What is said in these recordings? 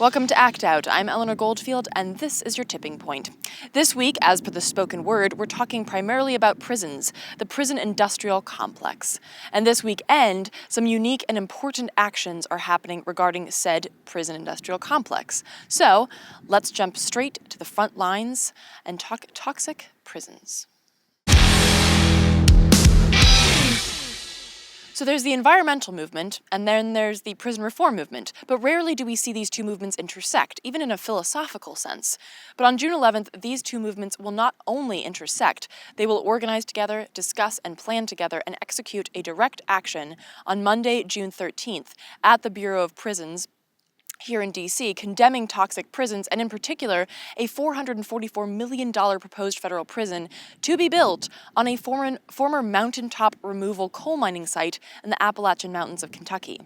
Welcome to Act Out. I'm Eleanor Goldfield, and this is your tipping point. This week, as per the spoken word, we're talking primarily about prisons, the prison industrial complex. And this weekend, some unique and important actions are happening regarding said prison industrial complex. So, let's jump straight to the front lines and talk toxic prisons. So there's the environmental movement, and then there's the prison reform movement, but rarely do we see these two movements intersect, even in a philosophical sense. But on June 11th, these two movements will not only intersect, they will organize together, discuss and plan together, and execute a direct action on Monday, June 13th, at the Bureau of Prisons here in D.C., condemning toxic prisons, and in particular, a $444 million proposed federal prison to be built on a former mountaintop removal coal mining site in the Appalachian Mountains of Kentucky.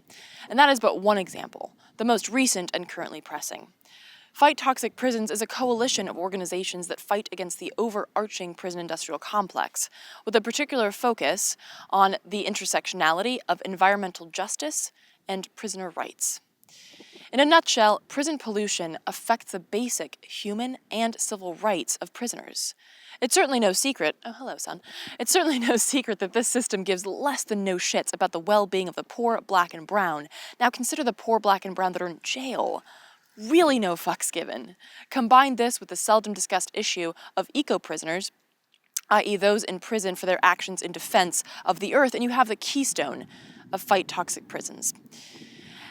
And that is but one example, the most recent and currently pressing. Fight Toxic Prisons is a coalition of organizations that fight against the overarching prison industrial complex, with a particular focus on the intersectionality of environmental justice and prisoner rights. In a nutshell, prison pollution affects the basic human and civil rights of prisoners. It's certainly no secret, It's certainly no secret that this system gives less than no shits about the well-being of the poor, black, and brown. Now consider the poor, black, and brown that are in jail. Really no fucks given. Combine this with the seldom discussed issue of eco-prisoners, i.e. those in prison for their actions in defense of the earth, and you have the keystone of Fight Toxic Prisons.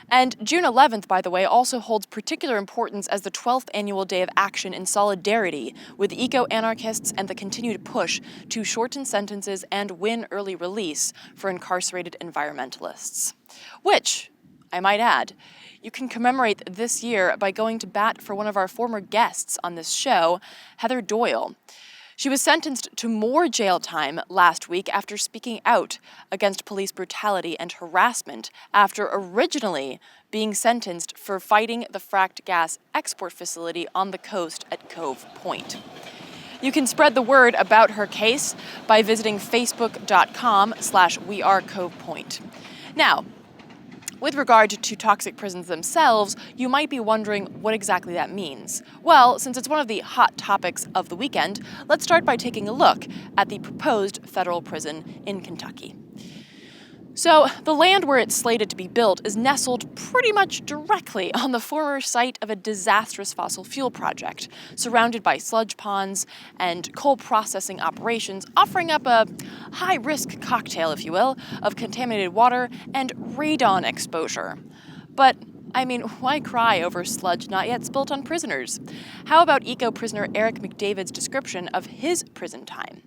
And June 11th, by the way, also holds particular importance as the 12th annual day of action in solidarity with eco-anarchists and the continued push to shorten sentences and win early release for incarcerated environmentalists. Which, I might add, you can commemorate this year by going to bat for one of our former guests on this show, Heather Doyle. She was sentenced to more jail time last week after speaking out against police brutality and harassment after originally being sentenced for fighting the fracked gas export facility on the coast at Cove Point. You can spread the word about her case by visiting facebook.com/wearecovepoint. Now, with regard to toxic prisons themselves, you might be wondering what exactly that means. Well, since it's one of the hot topics of the weekend, let's start by taking a look at the proposed federal prison in Kentucky. So, the land where it's slated to be built is nestled pretty much directly on the former site of a disastrous fossil fuel project, surrounded by sludge ponds and coal processing operations, offering up a high-risk cocktail, if you will, of contaminated water and radon exposure. But why cry over sludge not yet spilt on prisoners? How about eco-prisoner Eric McDavid's description of his prison time?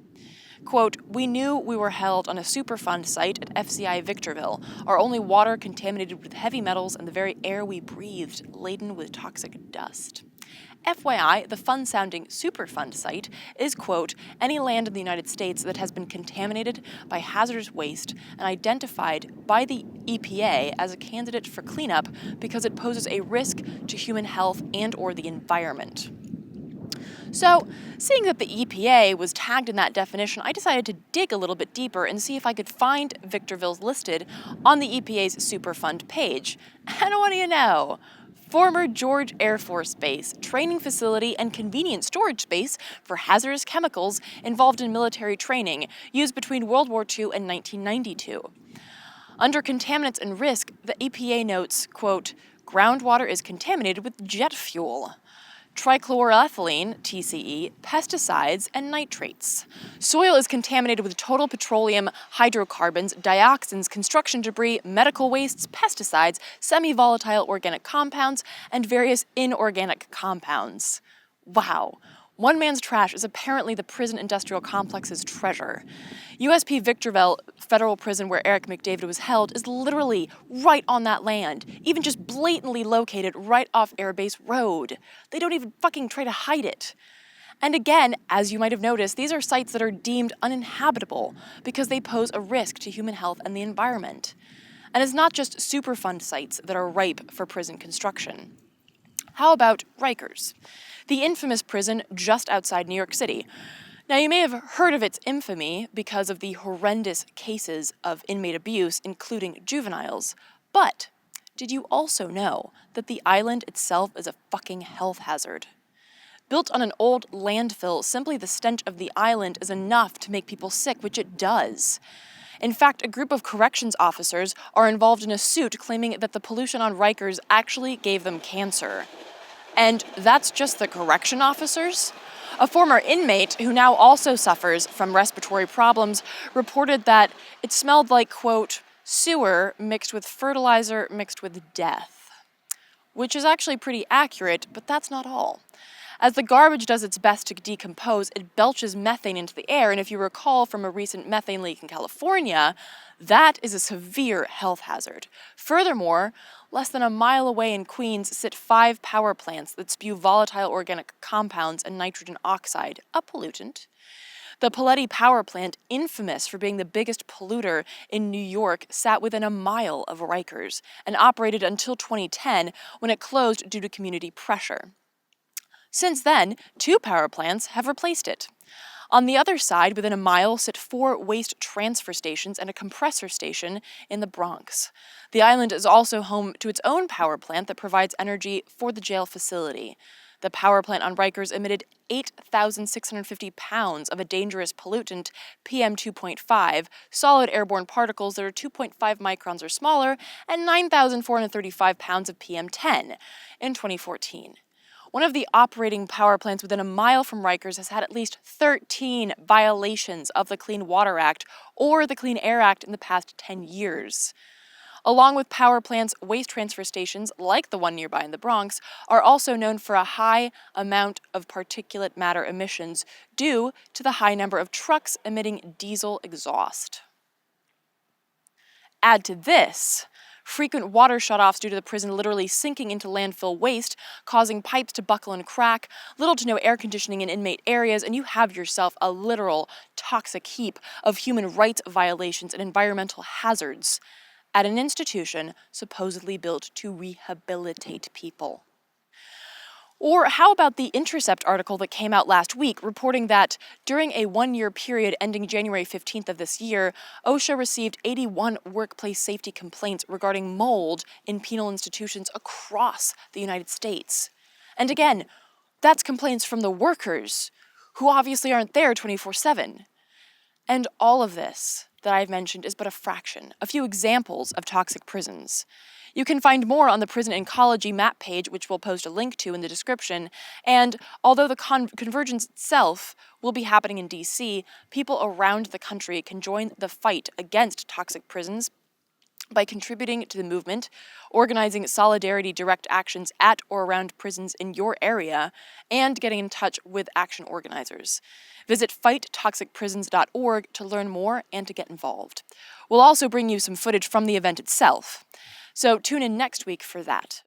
Quote, "We knew we were held on a Superfund site at FCI Victorville, our only water contaminated with heavy metals and the very air we breathed laden with toxic dust." FYI, the fun-sounding Superfund site is, quote, "any land in the United States that has been contaminated by hazardous waste and identified by the EPA as a candidate for cleanup because it poses a risk to human health and or the environment." So, seeing that the EPA was tagged in that definition, I decided to dig a little bit deeper and see if I could find Victorville's listed on the EPA's Superfund page. And what do you know? Former George Air Force Base, training facility, and convenient storage space for hazardous chemicals involved in military training, used between World War II and 1992. Under contaminants and risk, the EPA notes, quote, "groundwater is contaminated with jet fuel, trichloroethylene, TCE, pesticides, and nitrates. Soil is contaminated with total petroleum, hydrocarbons, dioxins, construction debris, medical wastes, pesticides, semi-volatile organic compounds, and various inorganic compounds." Wow. One man's trash is apparently the prison industrial complex's treasure. USP Victorville Federal Prison, where Eric McDavid was held, is literally right on that land, even just blatantly located right off Air Base Road. They don't even fucking try to hide it. And again, as you might have noticed, these are sites that are deemed uninhabitable because they pose a risk to human health and the environment. And it's not just Superfund sites that are ripe for prison construction. How about Rikers, the infamous prison just outside New York City? Now, you may have heard of its infamy because of the horrendous cases of inmate abuse, including juveniles, but Did you also know that the island itself is a fucking health hazard? Built on an old landfill, simply the stench of the island is enough to make people sick, which it does. In fact, a group of corrections officers are involved in a suit claiming that the pollution on Rikers actually gave them cancer. And that's just the correction officers? A former inmate who now also suffers from respiratory problems reported that it smelled like, quote, sewer mixed with fertilizer mixed with death. Which is actually pretty accurate, but that's not all. As the garbage does its best to decompose, it belches methane into the air, and if you recall from a recent methane leak in California, that is a severe health hazard. Furthermore, less than a mile away in Queens sit 5 power plants that spew volatile organic compounds and nitrogen oxide, a pollutant. The Paletti Power Plant, infamous for being the biggest polluter in New York, sat within a mile of Rikers and operated until 2010 when it closed due to community pressure. Since then, 2 power plants have replaced it. On the other side, within a mile, sit 4 waste transfer stations and a compressor station in the Bronx. The island is also home to its own power plant that provides energy for the jail facility. The power plant on Rikers emitted 8,650 pounds of a dangerous pollutant, PM2.5, solid airborne particles that are 2.5 microns or smaller, and 9,435 pounds of PM10 in 2014. One of the operating power plants within a mile from Rikers has had at least 13 violations of the Clean Water Act or the Clean Air Act in the past 10 years. Along with power plants, waste transfer stations, like the one nearby in the Bronx, are also known for a high amount of particulate matter emissions due to the high number of trucks emitting diesel exhaust. Add to this frequent water shutoffs due to the prison literally sinking into landfill waste, causing pipes to buckle and crack, little to no air conditioning in inmate areas, and you have yourself a literal toxic heap of human rights violations and environmental hazards at an institution supposedly built to rehabilitate people. Or how about the Intercept article that came out last week reporting that during a 1-year period ending January 15th of this year, OSHA received 81 workplace safety complaints regarding mold in penal institutions across the United States. And again, that's complaints from the workers, who obviously aren't there 24/7. And all of this that I've mentioned is but a fraction, a few examples of toxic prisons. You can find more on the Prison Ecology map page, which we'll post a link to in the description, and although the convergence itself will be happening in DC, people around the country can join the fight against toxic prisons by contributing to the movement, organizing solidarity direct actions at or around prisons in your area, and getting in touch with action organizers. Visit fighttoxicprisons.org to learn more and to get involved. We'll also bring you some footage from the event itself. So tune in next week for that.